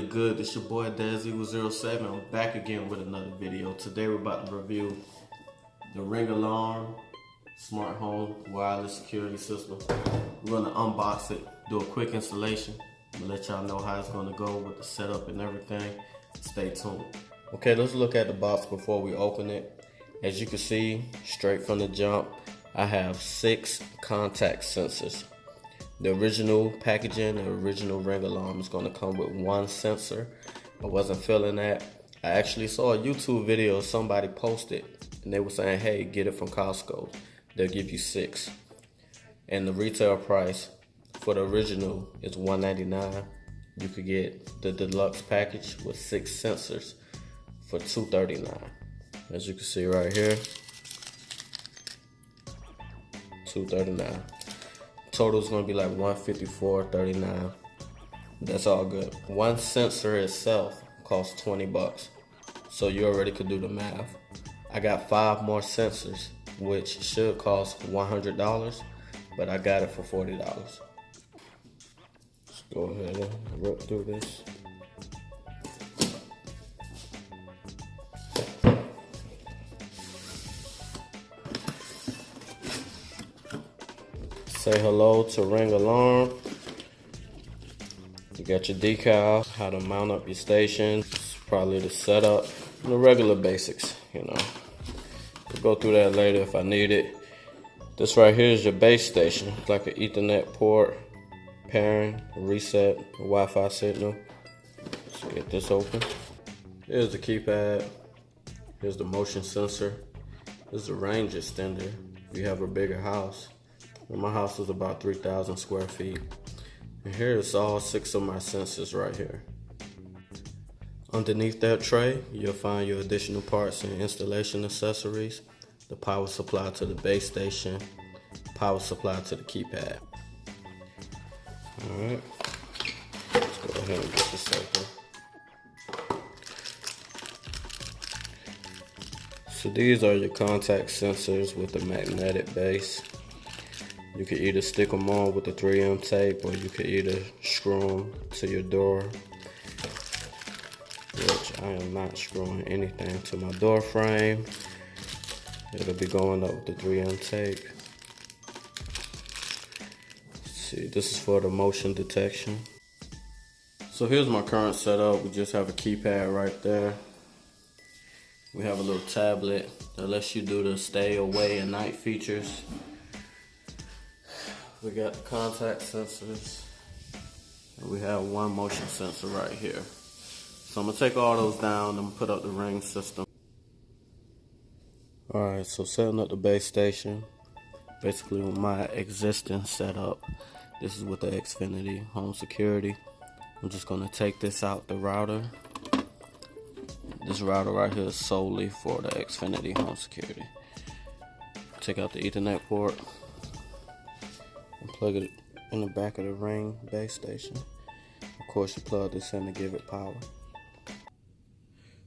good? This your boy Daz07. I'm back again with another video. Today we're about to review the Ring Alarm Smart Home Wireless Security System. We're gonna unbox it, do a quick installation. I'm gonna let y'all know how it's gonna go with the setup and everything. Stay tuned. Okay, let's look at the box before we open it. As you can see, straight from the jump, I have 6 contact sensors. The original packaging, the original Ring Alarm is going to come with 1 sensor. I wasn't feeling that. I actually saw a YouTube video somebody posted and they were saying, hey, get it from Costco. They'll give you 6. And the retail price for the original is $199. You could get the deluxe package with 6 sensors for $239. As you can see right here, $239. Total is going to be like $154.39. That's all good. 1 sensor itself costs $20, so you already could do the math. I got 5 more sensors, which should cost $100, but I got it for $40. Let's go ahead and rip through this. Say hello to Ring Alarm. You got your decal, how to mount up your station, probably the setup, the regular basics, you know. We'll go through that later if I need it. This right here is your base station. It's like an Ethernet port, pairing, reset, a Wi-Fi signal. Let's get this open. Here's the keypad. Here's the motion sensor. This is the range extender if you have a bigger house. My house is about 3,000 square feet. And here's all 6 of my sensors right here. Underneath that tray, you'll find your additional parts and installation accessories, the power supply to the base station, power supply to the keypad. Alright, let's go ahead and get this open. So these are your contact sensors with the magnetic base. You can either stick them on with the 3M tape, or you can either screw them to your door, which I am not screwing anything to my door frame. It'll be going up with the 3M tape. Let's see, this is for the motion detection. So here's my current setup. We just have a keypad right there. We have a little tablet that lets you do the stay away at night features. We got the contact sensors, and we have 1 motion sensor right here. So I'm gonna take all those down and put up the ring system. Alright, so setting up the base station, basically with my existing setup. This is with the Xfinity Home Security. I'm just gonna take this out the router. This router right here is solely for the Xfinity Home Security. Take out the Ethernet port and plug it in the back of the Ring base station. Of course, you plug this in to give it power.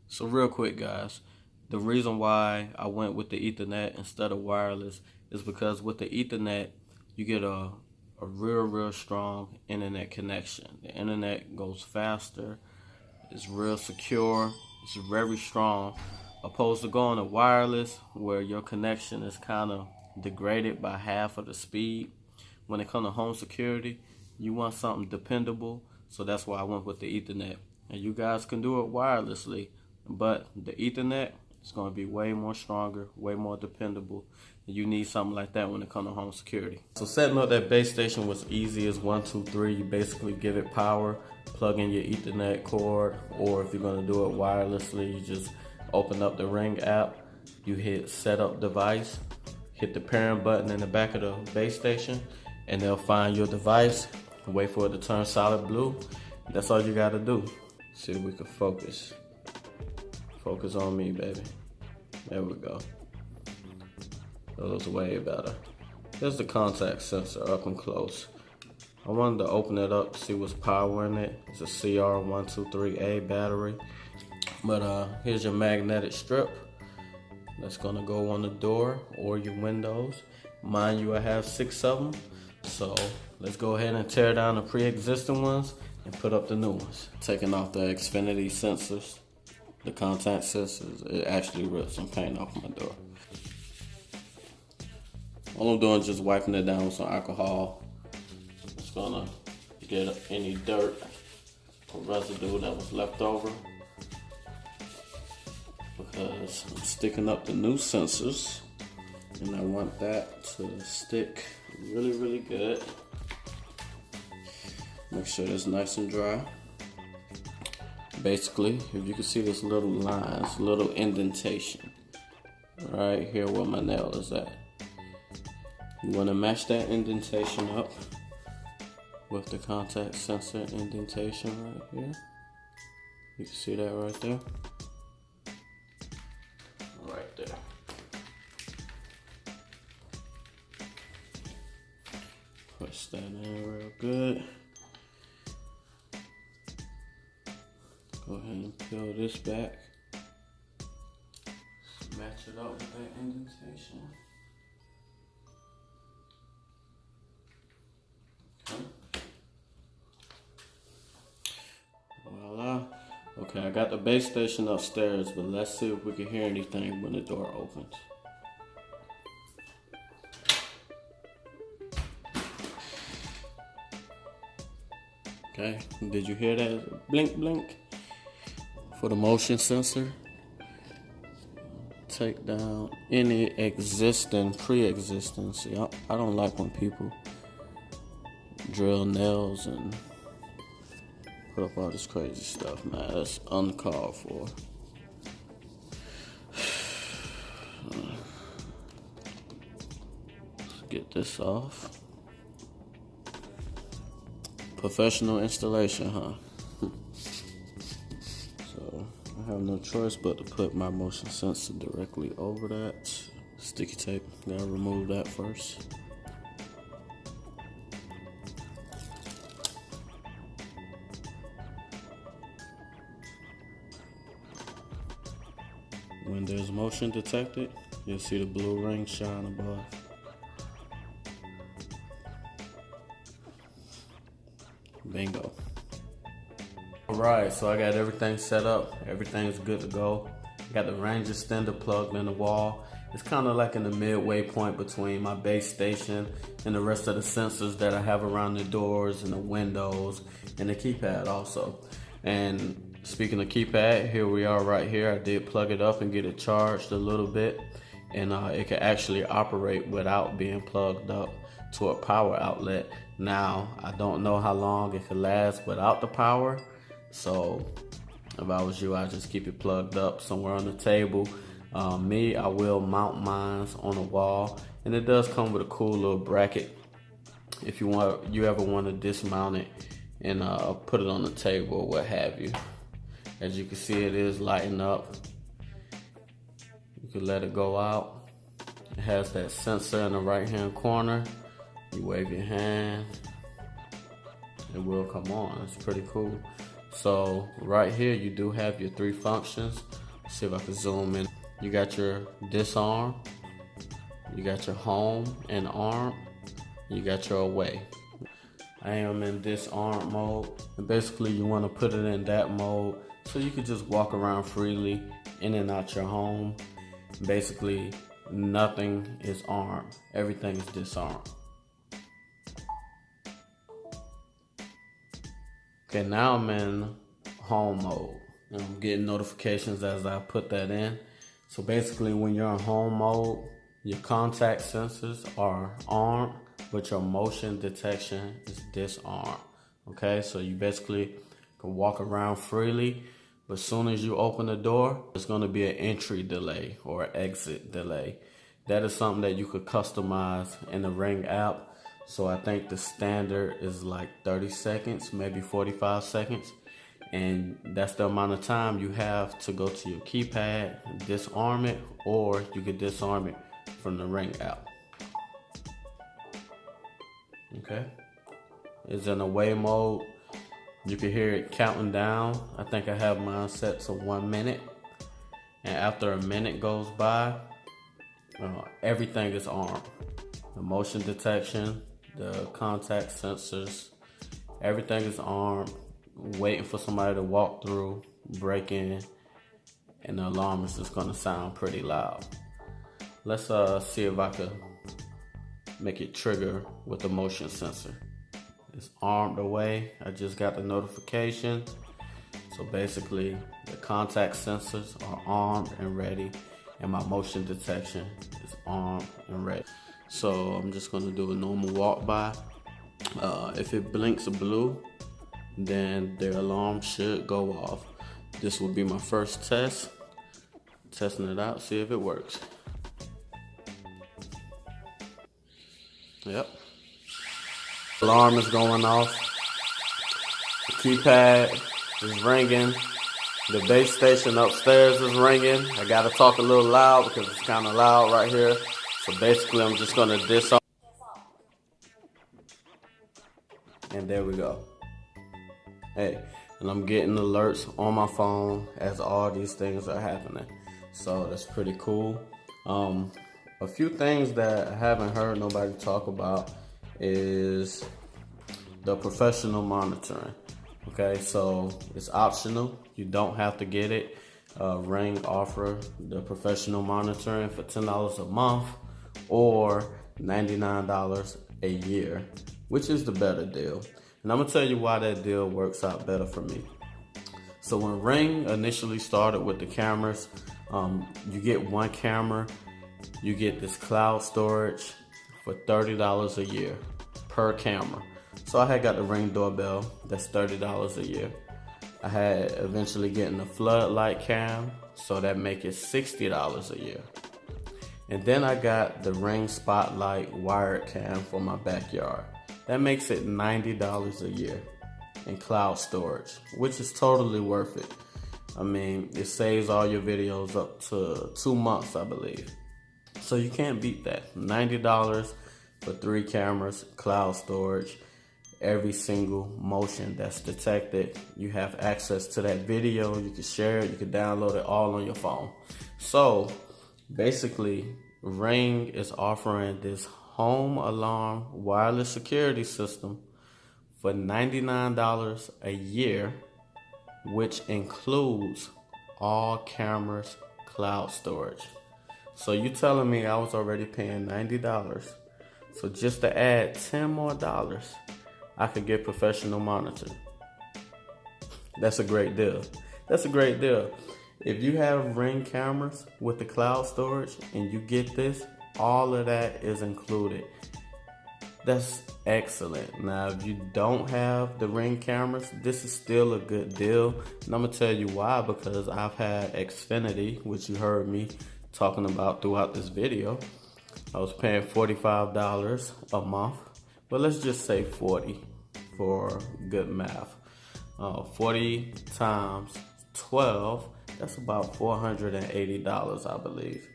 So real quick, guys, the reason why I went with the Ethernet instead of wireless is because with the Ethernet, you get a real strong internet connection. The internet goes faster, it's real secure, it's very strong, opposed to going to wireless where your connection is kind of degraded by half of the speed. When it comes to home security, you want something dependable, so that's why I went with the Ethernet. And you guys can do it wirelessly, but the Ethernet is going to be way more stronger, way more dependable. And you need something like that when it comes to home security. So setting up that base station was easy as 1, 2, 3. You basically give it power, plug in your Ethernet cord, or if you're going to do it wirelessly, you just open up the Ring app, you hit setup device, hit the pairing button in the back of the base station, and they'll find your device, wait for it to turn solid blue. That's all you gotta do. See if we can focus. Focus on me, baby. There we go. That looks way better. Here's the contact sensor up and close. I wanted to open it up to see what's powering it. It's a CR123A battery. But here's your magnetic strip. That's gonna go on the door or your windows. Mind you, I have 6 of them. So let's go ahead and tear down the pre-existing ones and put up the new ones. Taking off the Xfinity sensors, the contact sensors, it actually ripped some paint off my door. All I'm doing is just wiping it down with some alcohol. It's gonna get any dirt or residue that was left over, because I'm sticking up the new sensors and I want that to stick really, really good. Make sure it's nice and dry. Basically, if you can see this little line, this little indentation right here where my nail is at. You want to match that indentation up with the contact sensor indentation right here. You can see that right there. Right there. Push that in real good. Go ahead and peel this back. Just match it up with that indentation. Okay. Voila. Okay, I got the base station upstairs, but let's see if we can hear anything when the door opens. Okay, did you hear that? Blink, blink. For the motion sensor, take down any pre-existing. See, I don't like when people drill nails and put up all this crazy stuff, man. That's uncalled for. Let's get this off. Professional installation, huh? So I have no choice but to put my motion sensor directly over that. Sticky tape, gotta remove that first. When there's motion detected, you'll see the blue ring shine above. Bingo. Alright, so I got everything set up. Everything's good to go. Got the range extender plugged in the wall. It's kind of like in the midway point between my base station and the rest of the sensors that I have around the doors and the windows and the keypad also. And speaking of keypad, here we are right here. I did plug it up and get it charged a little bit, and it can actually operate without being plugged up to a power outlet. Now, I don't know how long it could last without the power, so if I was you, I'd just keep it plugged up somewhere on the table. I will mount mine on the wall, and it does come with a cool little bracket if you ever want to dismount it and put it on the table or what have you. As you can see, it is lighting up. You can let it go out. It has that sensor in the right hand corner. You wave your hand, it will come on. It's pretty cool. So right here you do have your three functions. Let's see if I can zoom in. You got your disarm, you got your home and arm, you got your away. I am in disarm mode, and basically you want to put it in that mode so you can just walk around freely in and out your home. Basically nothing is armed, everything is disarmed. Okay, now I'm in home mode. I'm getting notifications as I put that in. So basically when you're in home mode, your contact sensors are armed, but your motion detection is disarmed. Okay, so you basically can walk around freely, but as soon as you open the door, it's gonna be an entry delay or exit delay. That is something that you could customize in the Ring app. So I think the standard is like 30 seconds, maybe 45 seconds. And that's the amount of time you have to go to your keypad, disarm it, or you could disarm it from the Ring app. Okay. It's in away mode. You can hear it counting down. I think I have mine set to 1 minute. And after a minute goes by, everything is armed. The motion detection, the contact sensors, everything is armed, waiting for somebody to walk through, break in, and the alarm is just gonna sound pretty loud. Let's see if I could make it trigger with the motion sensor. It's armed away. I just got the notification. So basically, the contact sensors are armed and ready, and my motion detection is armed and ready. So I'm just gonna do a normal walk by. If it blinks blue, then the alarm should go off. This will be my first test. Testing it out, see if it works. Yep. Alarm is going off. The keypad is ringing. The base station upstairs is ringing. I gotta talk a little loud because it's kind of loud right here. So basically I'm just gonna disarm. And there we go. Hey, and I'm getting alerts on my phone as all these things are happening. So that's pretty cool. A few things that I haven't heard nobody talk about is the professional monitoring. Okay, so it's optional. You don't have to get it. Ring offer the professional monitoring for $10 a month or $99 a year, which is the better deal. And I'm gonna tell you why that deal works out better for me. So when Ring initially started with the cameras, you get one camera, you get this cloud storage for $30 a year per camera. So I had got the Ring doorbell, that's $30 a year. I had eventually getting the floodlight cam, so that make it $60 a year. And then I got the Ring spotlight wired cam for my backyard. That makes it $90 a year in cloud storage, which is totally worth it. I mean, it saves all your videos up to 2 months, I believe. So you can't beat that. $90 for 3 cameras, cloud storage, every single motion that's detected. You have access to that video, you can share it, you can download it all on your phone. So basically, Ring is offering this home alarm wireless security system for $99 a year, which includes all cameras, cloud storage. So you telling me I was already paying $90. So just to add $10 more, I could get professional monitoring. That's a great deal. That's a great deal. If you have Ring cameras with the cloud storage and you get this, all of that is included. That's excellent. Now, if you don't have the Ring cameras, this is still a good deal. And I'm gonna tell you why, because I've had Xfinity, which you heard me talking about throughout this video. I was paying $45 a month, but let's just say 40 for good math. 40 times 12, that's about $480, I believe.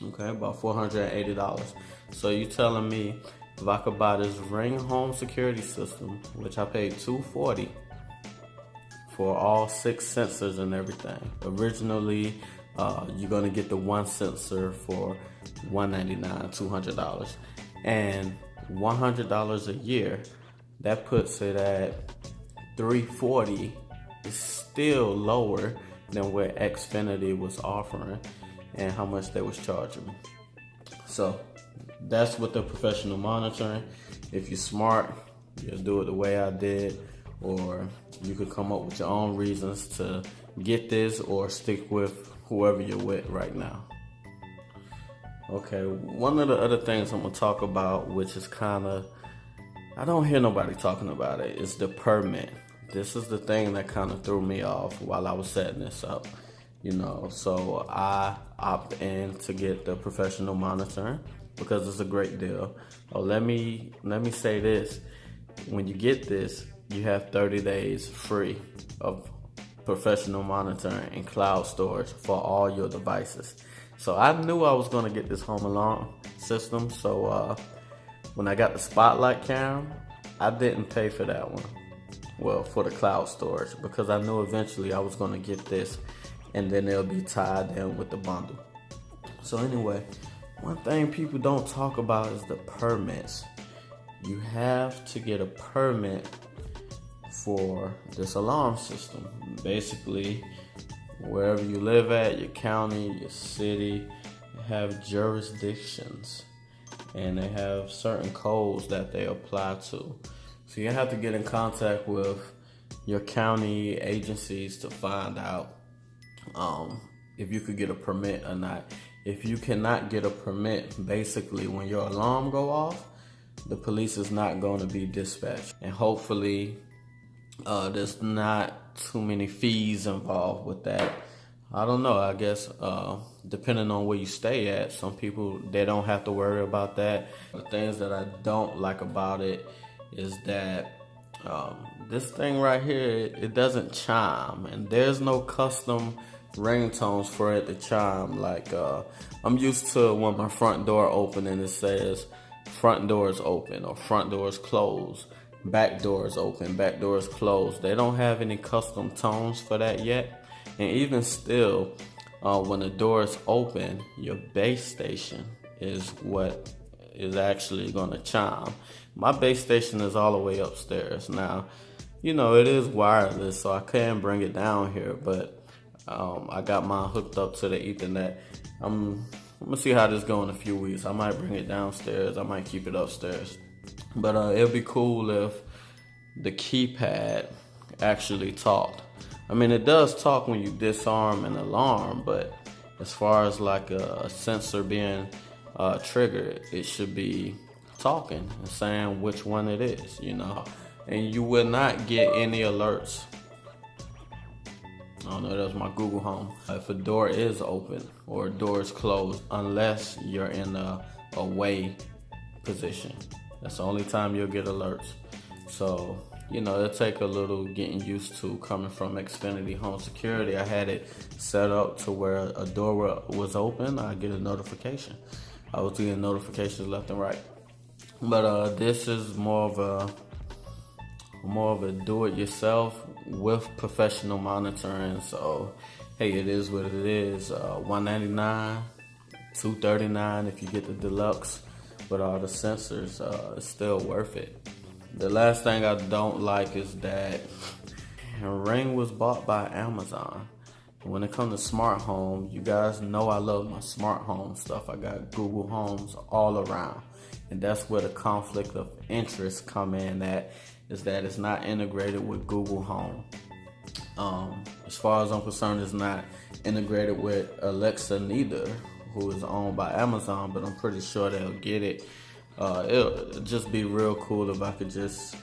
Okay, about $480. So you telling me if I could buy this Ring home security system, which I paid $240 for all 6 sensors and everything. Originally, you're gonna get the one sensor for $199, $200, and $100 a year. That puts it at $340. It's still lower than what Xfinity was offering and how much they was charging me. So that's with the professional monitoring. If you're smart, you'll do it the way I did, or you could come up with your own reasons to get this or stick with whoever you're with right now. Okay, one of the other things I'm gonna talk about, which is I don't hear nobody talking about it, is the permit. This is the thing that kind of threw me off while I was setting this up. So I opt in to get the professional monitoring because it's a great deal. Oh, let me say this. When you get this, you have 30 days free of professional monitoring and cloud storage for all your devices. So I knew I was gonna get this home alarm system. So when I got the spotlight cam, I didn't pay for that one. Well, for the cloud storage, because I knew eventually I was gonna get this and then it'll be tied in with the bundle. So anyway, one thing people don't talk about is the permits. You have to get a permit for this alarm system. Basically, wherever you live at, your county, your city, have jurisdictions, and they have certain codes that they apply to. So you have to get in contact with your county agencies to find out if you could get a permit or not. If you cannot get a permit, basically when your alarm go off, the police is not going to be dispatched. And hopefully there's not too many fees involved with that. I don't know, I guess depending on where you stay at, some people, they don't have to worry about that. The things that I don't like about it is that this thing right here, it doesn't chime, and there's no custom ringtones for it to chime. Like I'm used to when my front door open and it says front doors open or front doors closed, back doors open, back doors closed. They don't have any custom tones for that yet. And even still, when the door is open, your base station is what is actually going to chime. My base station is all the way upstairs. Now, you know, it is wireless, so I can bring it down here, but I got mine hooked up to the Ethernet. I'm gonna see how this goes in a few weeks. I might bring it downstairs. I might keep it upstairs. But it'll be cool if the keypad actually talked. I mean, it does talk when you disarm an alarm, but as far as like a sensor being triggered, it should be talking and saying which one it is, you know. And you will not get any alerts. I don't know, that was my Google Home. If a door is open or a door is closed, unless you're in a away position. That's the only time you'll get alerts. So, you know, it'll take a little getting used to coming from Xfinity Home Security. I had it set up to where a door was open, I get a notification. I was getting notifications left and right. But this is more of a do-it-yourself with professional monitoring. So, hey, it is what it is. $199, $239 if you get the deluxe with all the sensors. It's still worth it. The last thing I don't like is that Ring was bought by Amazon. When it comes to smart home, you guys know I love my smart home stuff. I got Google Homes all around. And that's where the conflict of interest come in at, is that it's not integrated with Google Home. As far as I'm concerned, it's not integrated with Alexa neither, who is owned by Amazon, but I'm pretty sure they'll get it. It'll just be real cool if I could just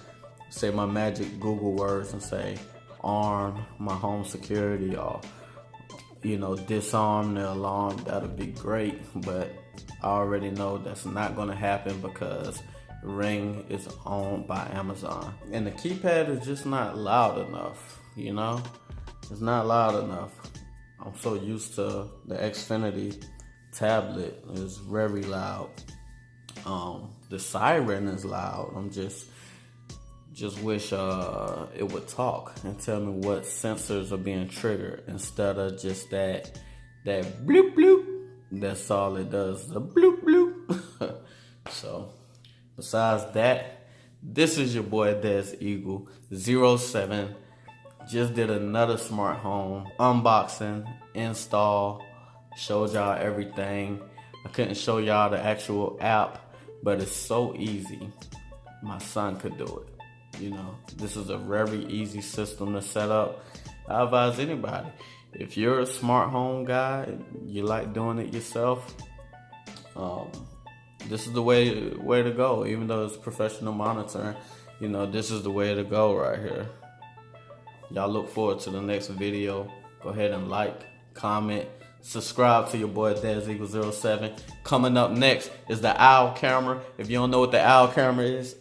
say my magic Google words and say, arm my home security, or, you know, disarm the alarm. That'll be great, but I already know that's not gonna happen because Ring is owned by Amazon. And the keypad is just not loud enough, you know? It's not loud enough. I'm so used to the Xfinity tablet. It's very loud. The siren is loud. I'm just wish it would talk and tell me what sensors are being triggered instead of just that bloop bloop. That's all it does, the bloop bloop. So, besides that, this is your boy Des Eagle 07. Just did another smart home unboxing, install, showed y'all everything. I couldn't show y'all the actual app, but it's so easy. My son could do it. You know, this is a very easy system to set up. I advise anybody, if you're a smart home guy, you like doing it yourself, this is the way to go. Even though it's professional monitoring, you know, this is the way to go right here. Y'all look forward to the next video. Go ahead and like, comment, subscribe to your boy Des Eagle 07. Coming up next is the owl camera. If you don't know what the owl camera is,